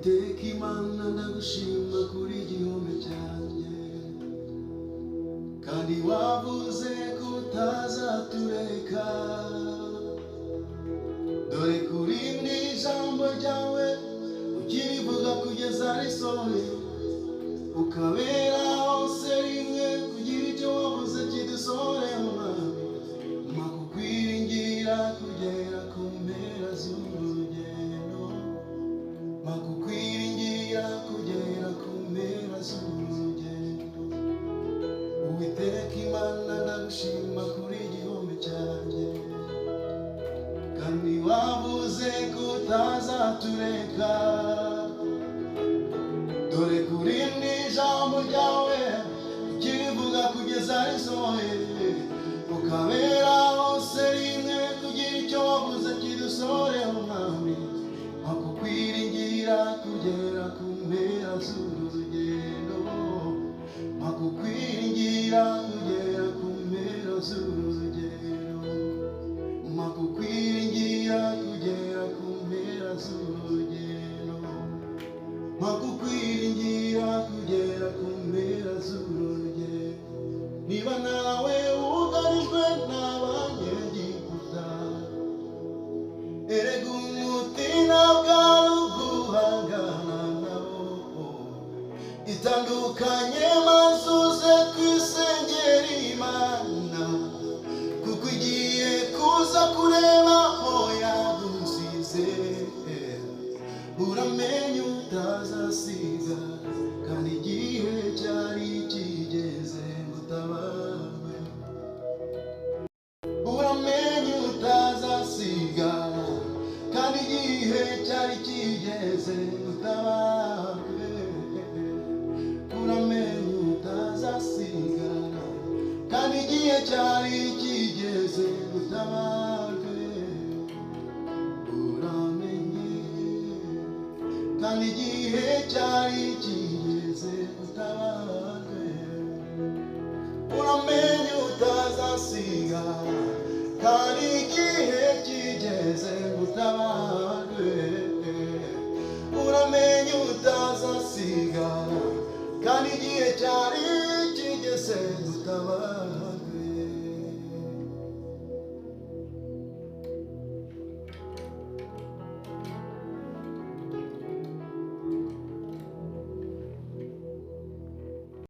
Uwiteka Imana ndagushima kuri igihome cyanjye, kandi wavuze ko utazatureka. Dore kuri ni ijambo ryawe ukirivuga kugeza risohoye, ukabera hose rimwe kugira icyo wavuze kidusohore Mwami. Mpa kukwiringira kugera ku mpera z'urugendo, mpa kukwiringira kugera ku mpera z'urugendo. Uwiteka Imana ndagushima kuri igihome cyanjye, kandi wavuze ko utazatureka. Dore kuri ni ijambo ryawe ukirivuga kugeza risohoye, ukabera hose rimwe kugira icyo wavuze kidusohore Mwami. Mpa kukwiringira kugera ku mpera z'urugendo, mpa kukwiringira kugera ku mpera z'urugendo, mpa kukwiringira kugera ku mpera z'urugendo, mpa kukwiringira kugera ku mpera z'urugendo. Niba nawe wugarijwe n'abanyegiputa, erega umutima bwawe uguhangana nabo. Itandukanye maze uze kwisengera Imana, kuko igiye kuza kureba aho yagusize. Uramenye utazasiga, kandi igihe cyari kigeze ngo utabarwe. Uramenye utazasiga, kandi igihe cyari kigeze ngo utabarwe. Uramenye utazasiga, kandi igihe cyari kigeze ngo utabarwe. Kandi igihe cyari kigeze utabarwe. Uramenye utazasiga, kandi igihe kigeze utabarwe. Uramenye utazasiga, kandi igihe cyari kigeze utabarwe.